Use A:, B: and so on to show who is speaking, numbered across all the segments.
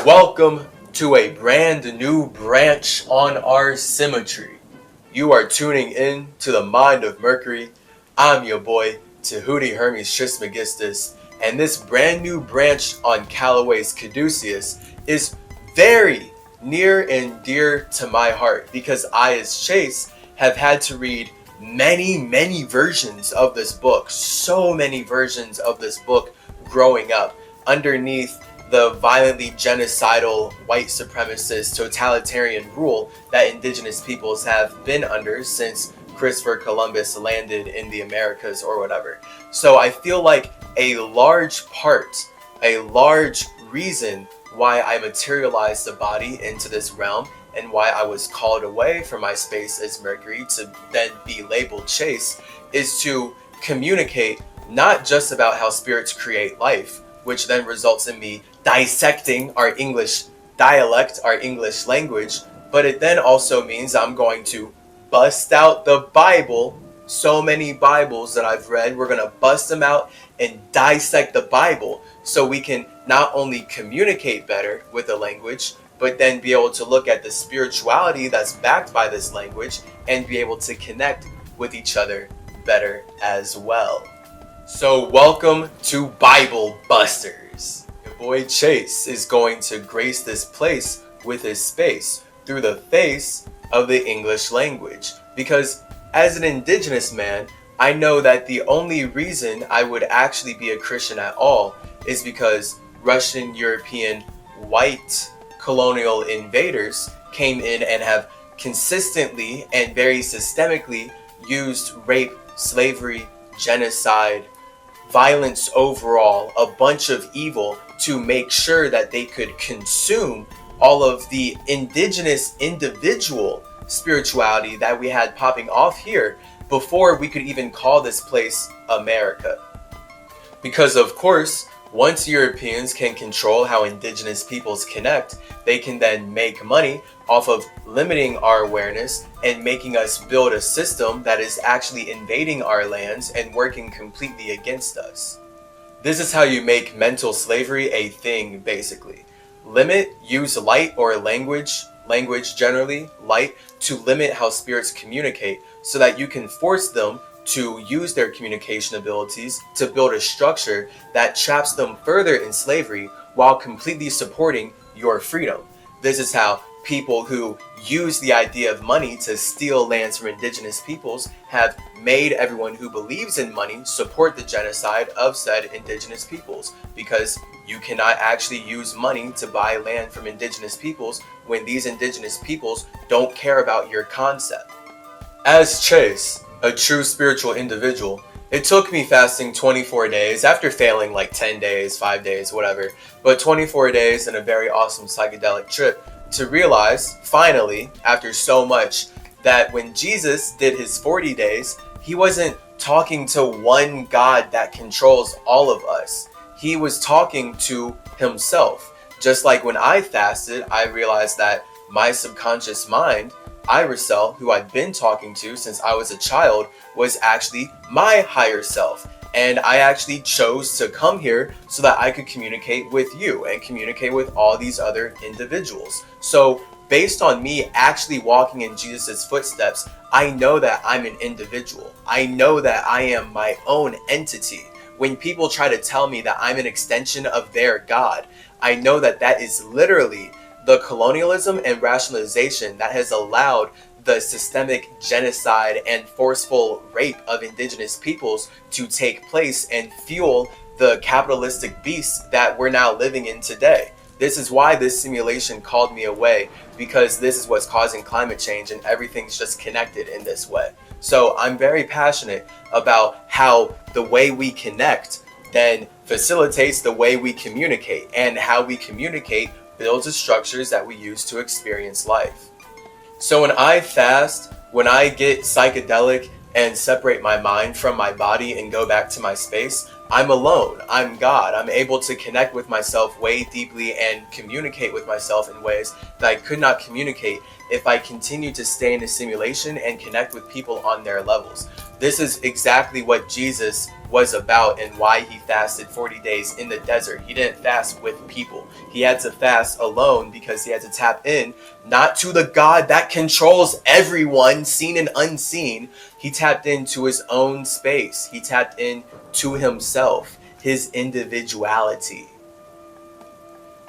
A: Welcome to a brand new branch on our CymaTree. You are tuning in to the Mind of Mercury. I'm your boy, Tahuti Hermes Trismegistus, and this brand new branch on Callaway's Caduceus is very near and dear to my heart because I, as Chase, have had to read many versions of this book, so many versions of this book growing up underneath the violently genocidal, white supremacist, totalitarian rule that indigenous peoples have been under since Christopher Columbus landed in the Americas or whatever. So I feel like a large reason why I materialized the body into this realm and why I was called away from my space as Mercury to then be labeled Chase is to communicate not just about how spirits create life, which then results in me dissecting our English dialect, our English language, but it then also means I'm going to bust out the Bible. So many Bibles that I've read, we're going to bust them out and dissect the Bible so we can not only communicate better with the language, but then be able to look at the spirituality that's backed by this language and be able to connect with each other better as well. So welcome to Bible Busters. Your boy Chase is going to grace this place with his space through the face of the English language. Because as an indigenous man, I know that the only reason I would actually be a Christian at all is because Russian, European, white colonial invaders came in and have consistently and very systemically used rape, slavery, genocide, violence overall, a bunch of evil to make sure that they could consume all of the indigenous individual spirituality that we had popping off here before we could even call this place America. Because of course, once Europeans can control how indigenous peoples connect, they can then make money off of limiting our awareness and making us build a system that is actually invading our lands and working completely against us. This is how you make mental slavery a thing, basically. Use light or language generally, light, to limit how spirits communicate so that you can force them to use their communication abilities to build a structure that traps them further in slavery while completely supporting your freedom. This is how people who use the idea of money to steal lands from indigenous peoples have made everyone who believes in money support the genocide of said indigenous peoples, because you cannot actually use money to buy land from indigenous peoples when these indigenous peoples don't care about your concept. As Chase, a true spiritual individual, it took me fasting 24 days after failing like 10 days, 5 days, whatever, but 24 days and a very awesome psychedelic trip to realize, finally, after so much, that when Jesus did his 40 days, he wasn't talking to one God that controls all of us. He was talking to himself. Just like when I fasted, I realized that my subconscious mind, Irisel, who I'd been talking to since I was a child, was actually my higher self. And I actually chose to come here so that I could communicate with you and communicate with all these other individuals. So based on me actually walking in Jesus' footsteps, I know that I'm an individual. I know that I am my own entity. When people try to tell me that I'm an extension of their God, I know that that is literally the colonialism and rationalization that has allowed the systemic genocide and forceful rape of indigenous peoples to take place and fuel the capitalistic beast that we're now living in today. This is why this simulation called me away, because this is what's causing climate change and everything's just connected in this way. So I'm very passionate about how the way we connect then facilitates the way we communicate, and how we communicate builds the structures that we use to experience life. So when I fast, when I get psychedelic and separate my mind from my body and go back to my space, I'm alone. I'm God. I'm able to connect with myself way deeply and communicate with myself in ways that I could not communicate if I continue to stay in a simulation and connect with people on their levels. This is exactly what Jesus was about and why he fasted 40 days in the desert. He didn't fast with people. He had to fast alone because he had to tap in, not to the God that controls everyone, seen and unseen. He tapped into his own space. He tapped into himself, his individuality.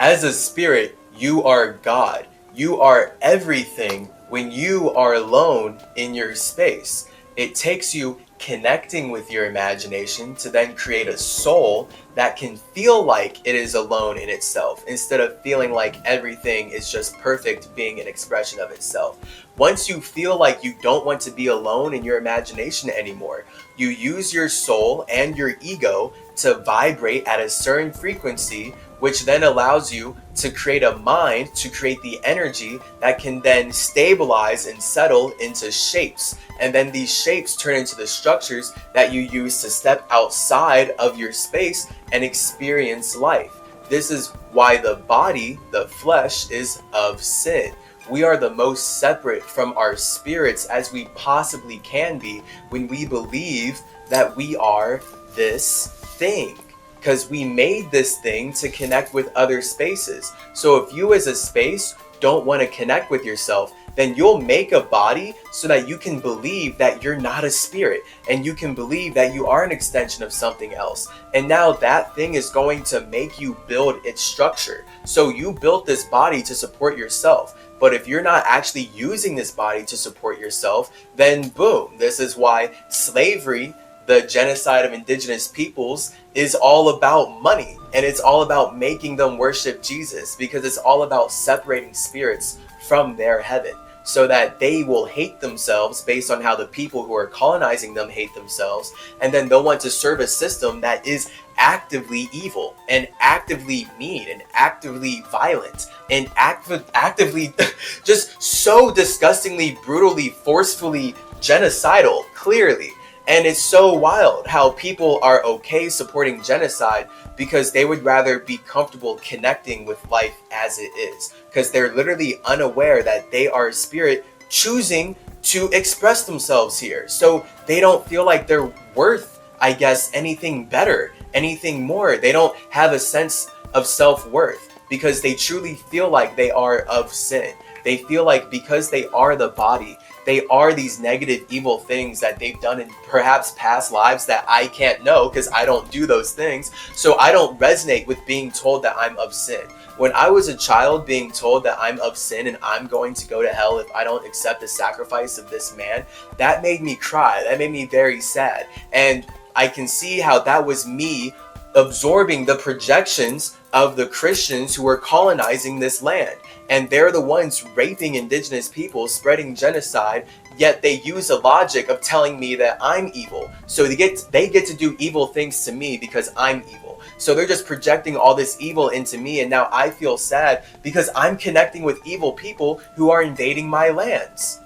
A: As a spirit, you are God. You are everything when you are alone in your space. It takes you connecting with your imagination to then create a soul that can feel like it is alone in itself, instead of feeling like everything is just perfect, being an expression of itself. Once you feel like you don't want to be alone in your imagination anymore, you use your soul and your ego to vibrate at a certain frequency, which then allows you to create a mind, to create the energy that can then stabilize and settle into shapes. And then these shapes turn into the structures that you use to step outside of your space and experience life. This is why the body, the flesh, is of sin. We are the most separate from our spirits as we possibly can be when we believe that we are this thing. Because we made this thing to connect with other spaces. So if you as a space don't want to connect with yourself, then you'll make a body so that you can believe that you're not a spirit, and you can believe that you are an extension of something else. And now that thing is going to make you build its structure. So you built this body to support yourself. But if you're not actually using this body to support yourself, then boom, this is why slavery, the genocide of indigenous peoples, is all about money, and it's all about making them worship Jesus, because it's all about separating spirits from their heaven so that they will hate themselves based on how the people who are colonizing them hate themselves, and then they'll want to serve a system that is actively evil and actively mean and actively violent and actively just so disgustingly, brutally, forcefully genocidal, clearly. And it's so wild how people are okay supporting genocide because they would rather be comfortable connecting with life as it is, because they're literally unaware that they are a spirit choosing to express themselves here. So they don't feel like they're worth, I guess, anything better, anything more. They don't have a sense of self-worth because they truly feel like they are of sin. They feel like because they are the body, they are these negative, evil things that they've done in perhaps past lives that I can't know because I don't do those things. So I don't resonate with being told that I'm of sin. When I was a child being told that I'm of sin and I'm going to go to hell if I don't accept the sacrifice of this man, that made me cry. That made me very sad. And I can see how that was me absorbing the projections of the Christians who were colonizing this land. And they're the ones raping indigenous people, spreading genocide, yet they use the logic of telling me that I'm evil. So they get to do evil things to me because I'm evil. So they're just projecting all this evil into me, and now I feel sad because I'm connecting with evil people who are invading my lands.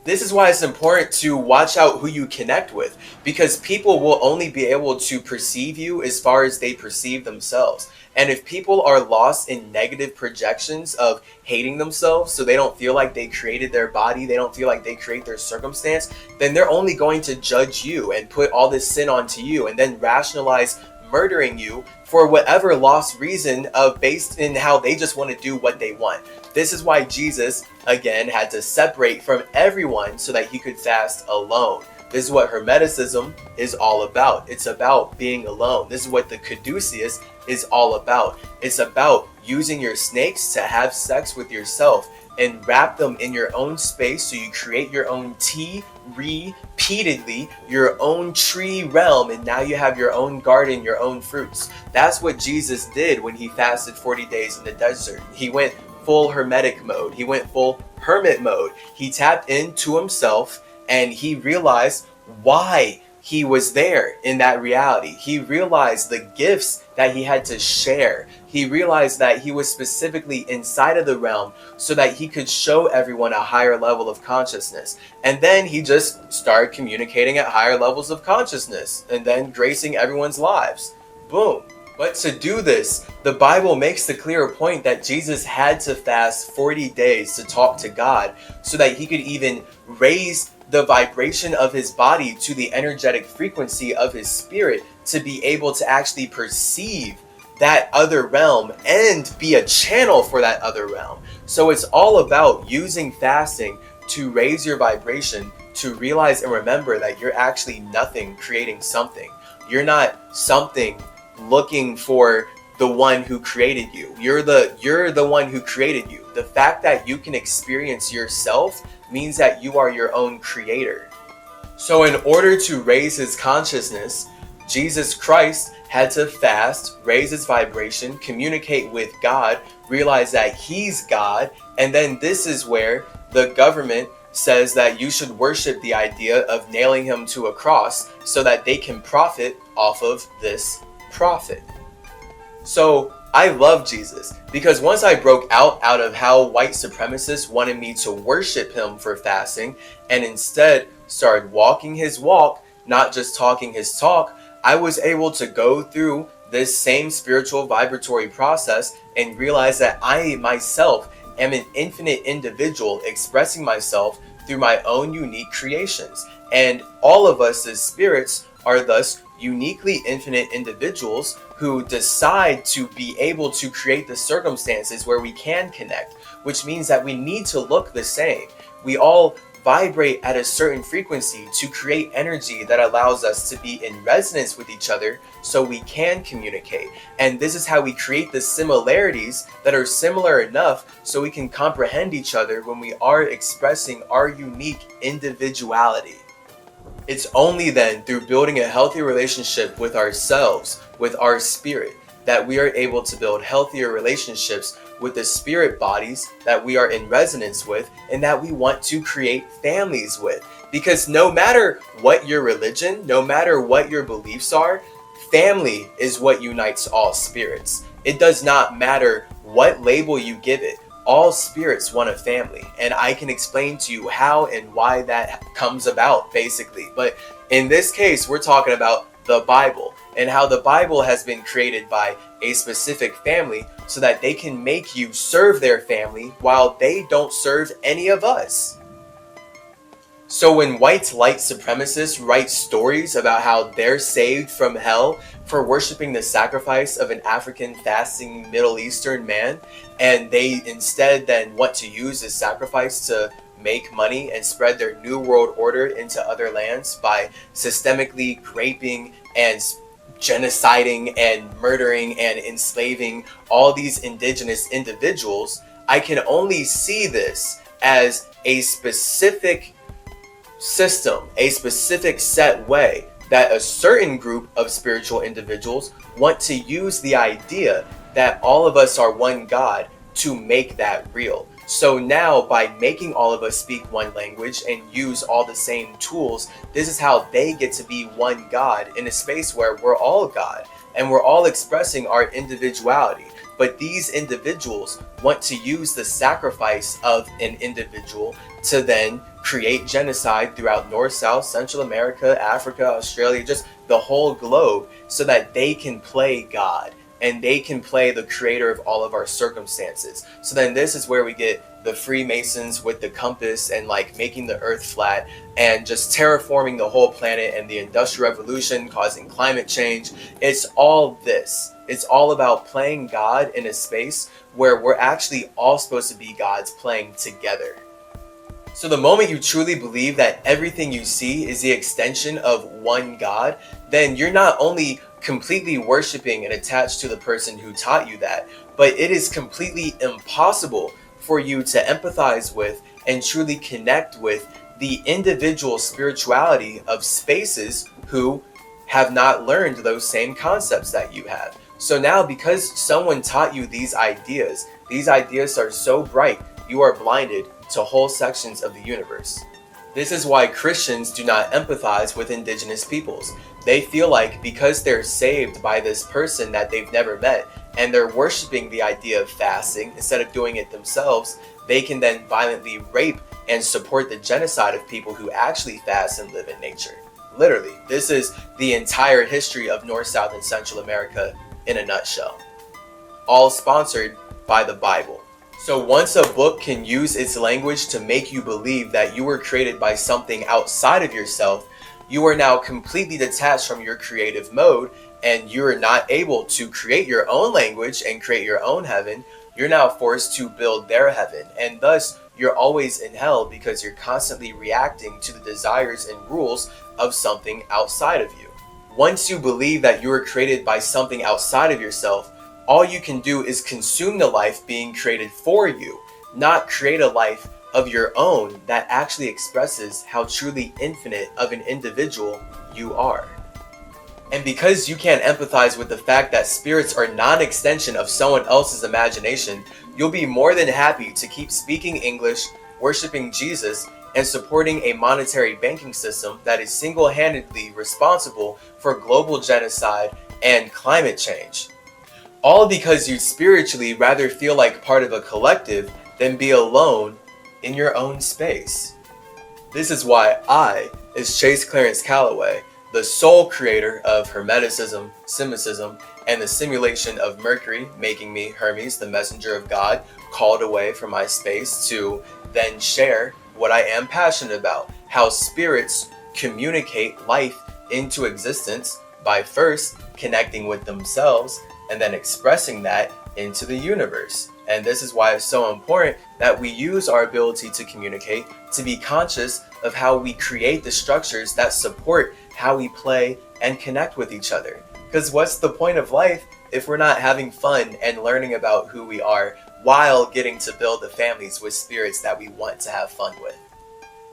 A: This is why it's important to watch out who you connect with, because people will only be able to perceive you as far as they perceive themselves. And if people are lost in negative projections of hating themselves, so they don't feel like they created their body, they don't feel like they create their circumstance, then they're only going to judge you and put all this sin onto you and then rationalize murdering you for whatever lost reason of based in how they just want to do what they want. This is why Jesus, again, had to separate from everyone so that he could fast alone. This is what Hermeticism is all about. It's about being alone. This is what the Caduceus is all about. It's about using your snakes to have sex with yourself and wrap them in your own space so you create your own tea repeatedly, your own tree realm, and now you have your own garden, your own fruits. That's what Jesus did when he fasted 40 days in the desert. He went full hermetic mode. He went full hermit mode. He tapped into himself and he realized why he was there in that reality. He realized the gifts that he had to share. He realized that he was specifically inside of the realm so that he could show everyone a higher level of consciousness. And then he just started communicating at higher levels of consciousness and then gracing everyone's lives. Boom. But to do this, the Bible makes the clear point that Jesus had to fast 40 days to talk to God so that he could even raise the vibration of his body to the energetic frequency of his spirit to be able to actually perceive that other realm and be a channel for that other realm. So it's all about using fasting to raise your vibration, to realize and remember that you're actually nothing creating something. You're not something looking for the one who created you. You're the one who created you. The fact that you can experience yourself means that you are your own creator. So in order to raise his consciousness, Jesus Christ had to fast, raise his vibration, communicate with God, realize that he's God, and then this is where the government says that you should worship the idea of nailing him to a cross so that they can profit off of this prophet. So I love Jesus because once I broke out of how white supremacists wanted me to worship him for fasting and instead started walking his walk, not just talking his talk, I was able to go through this same spiritual vibratory process and realize that I myself am an infinite individual expressing myself through my own unique creations. And all of us as spirits are thus uniquely infinite individuals who decide to be able to create the circumstances where we can connect, which means that we need to look the same. We all vibrate at a certain frequency to create energy that allows us to be in resonance with each other so we can communicate. And this is how we create the similarities that are similar enough so we can comprehend each other when we are expressing our unique individuality. It's only then through building a healthy relationship with ourselves, with our spirit, that we are able to build healthier relationships with the spirit bodies that we are in resonance with and that we want to create families with. Because no matter what your religion, no matter what your beliefs are, family is what unites all spirits. It does not matter what label you give it. All spirits want a family, and I can explain to you how and why that comes about, basically. But in this case, we're talking about the Bible and how the Bible has been created by a specific family so that they can make you serve their family while they don't serve any of us. So when white light supremacists write stories about how they're saved from hell for worshiping the sacrifice of an African fasting Middle Eastern man, and they instead then want to use this sacrifice to make money and spread their new world order into other lands by systemically raping and genociding and murdering and enslaving all these indigenous individuals, I can only see this as a specific system, a specific set way that a certain group of spiritual individuals want to use the idea that all of us are one God to make that real. So now by making all of us speak one language and use all the same tools, this is how they get to be one God in a space where we're all God and we're all expressing our individuality. But these individuals want to use the sacrifice of an individual to then create genocide throughout North, South, Central America, Africa, Australia, just the whole globe, so that they can play God and they can play the creator of all of our circumstances. So then this is where we get the Freemasons with the compass and like making the earth flat and just terraforming the whole planet and the Industrial Revolution causing climate change. It's all this. It's all about playing God in a space where we're actually all supposed to be gods playing together. So the moment you truly believe that everything you see is the extension of one God, then you're not only completely worshiping and attached to the person who taught you that, but it is completely impossible for you to empathize with and truly connect with the individual spirituality of spaces who have not learned those same concepts that you have. So now, because someone taught you these ideas are so bright, you are blinded to whole sections of the universe. This is why Christians do not empathize with indigenous peoples. They feel like because they're saved by this person that they've never met, and they're worshiping the idea of fasting instead of doing it themselves, they can then violently rape and support the genocide of people who actually fast and live in nature. Literally, this is the entire history of North, South, and Central America in a nutshell. All sponsored by the Bible. So once a book can use its language to make you believe that you were created by something outside of yourself, you are now completely detached from your creative mode, and you're not able to create your own language and create your own heaven. You're now forced to build their heaven, and thus you're always in hell because you're constantly reacting to the desires and rules of something outside of you. Once you believe that you were created by something outside of yourself, all you can do is consume the life being created for you, not create a life of your own that actually expresses how truly infinite of an individual you are. And because you can't empathize with the fact that spirits are not an extension of someone else's imagination, you'll be more than happy to keep speaking English, worshiping Jesus, and supporting a monetary banking system that is single-handedly responsible for global genocide and climate change. All because you'd spiritually rather feel like part of a collective than be alone in your own space. This is why I, as Chase Clarence Calloway, the sole creator of Hermeticism, Cymatism, and the simulation of Mercury, making me Hermes, the messenger of God, called away from my space to then share what I am passionate about, how spirits communicate life into existence by first connecting with themselves and then expressing that into the universe. And this is why it's so important that we use our ability to communicate to be conscious of how we create the structures that support how we play and connect with each other. Because what's the point of life if we're not having fun and learning about who we are while getting to build the families with spirits that we want to have fun with?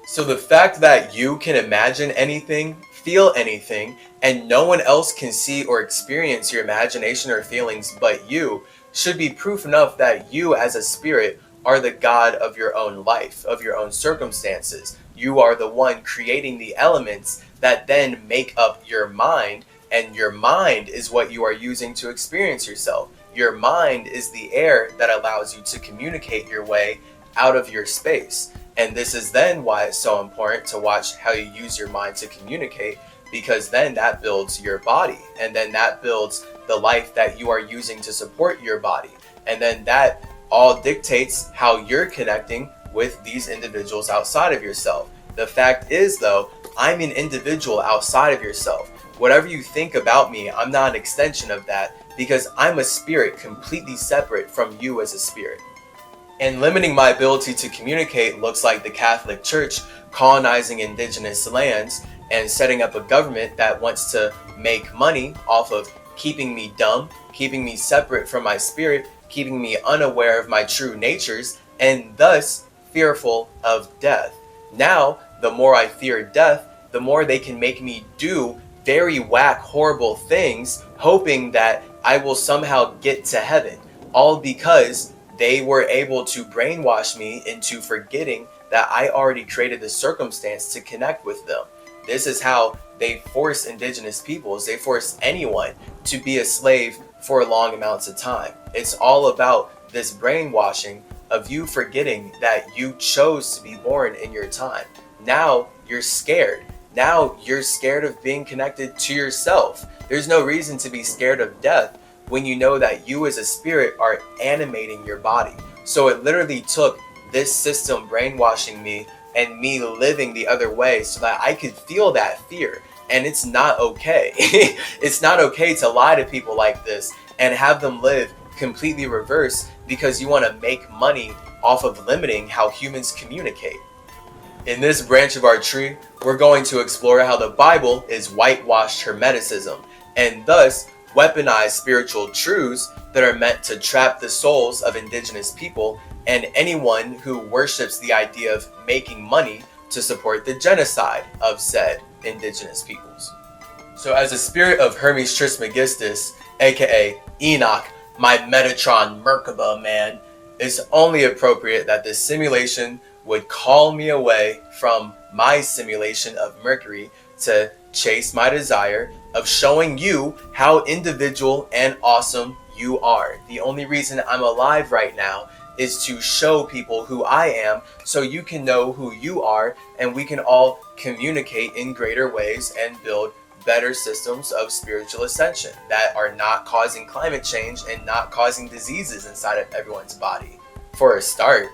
A: So the fact that you can imagine anything, feel anything, and no one else can see or experience your imagination or feelings but you should be proof enough that you as a spirit are the God of your own life, of your own circumstances. You are the one creating the elements that then make up your mind, and your mind is what you are using to experience yourself. Your mind is the air that allows you to communicate your way out of your space. And this is then why it's so important to watch how you use your mind to communicate, because then that builds your body, and then that builds the life that you are using to support your body. And then that all dictates how you're connecting with these individuals outside of yourself. The fact is, though, I'm an individual outside of yourself. Whatever you think about me, I'm not an extension of that, because I'm a spirit completely separate from you as a spirit. And limiting my ability to communicate looks like the Catholic Church colonizing indigenous lands and setting up a government that wants to make money off of keeping me dumb, keeping me separate from my spirit, keeping me unaware of my true natures, and thus fearful of death. Now, the more I fear death, the more they can make me do very whack, horrible things, hoping that I will somehow get to heaven, all because they were able to brainwash me into forgetting that I already created the circumstance to connect with them. This is how they force indigenous peoples, they force anyone to be a slave for long amounts of time. It's all about this brainwashing of you forgetting that you chose to be born in your time. Now you're scared. Now you're scared of being connected to yourself. There's no reason to be scared of death when you know that you as a spirit are animating your body. So it literally took this system brainwashing me and me living the other way so that I could feel that fear. And it's not okay. It's not okay to lie to people like this and have them live completely reverse because you want to make money off of limiting how humans communicate. In this branch of our tree, we're going to explore how the Bible is whitewashed Hermeticism and thus weaponize spiritual truths that are meant to trap the souls of indigenous people and anyone who worships the idea of making money to support the genocide of said indigenous peoples. So as a spirit of Hermes Trismegistus, aka Enoch, my Metatron Merkaba man, it's only appropriate that this simulation would call me away from my simulation of Mercury to chase my desire of showing you how individual and awesome you are. The only reason I'm alive right now is to show people who I am so you can know who you are and we can all communicate in greater ways and build better systems of spiritual ascension that are not causing climate change and not causing diseases inside of everyone's body. for a start.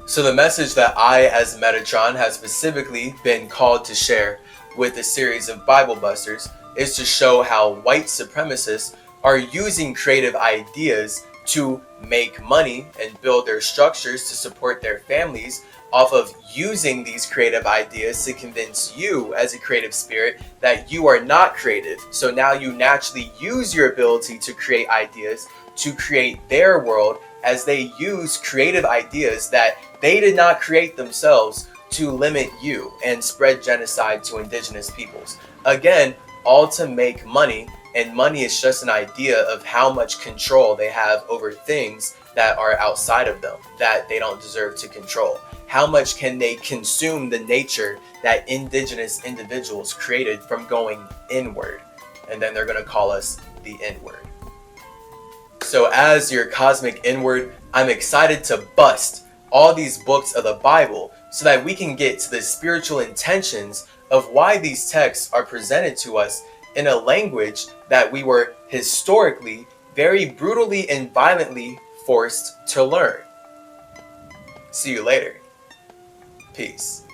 A: So the message that I, as Metatron, have specifically been called to share with a series of Bible Busters is to show how white supremacists are using creative ideas to make money and build their structures to support their families off of using these creative ideas to convince you as a creative spirit that you are not creative. So now you naturally use your ability to create ideas to create their world as they use creative ideas that they did not create themselves to limit you and spread genocide to indigenous peoples. Again, all to make money, and money is just an idea of how much control they have over things that are outside of them, that they don't deserve to control. How much can they consume the nature that indigenous individuals created from going inward? And then they're going to call us the inward. So as your cosmic inward, I'm excited to bust all these books of the Bible so that we can get to the spiritual intentions of why these texts are presented to us in a language that we were historically very brutally and violently forced to learn. See you later. Peace.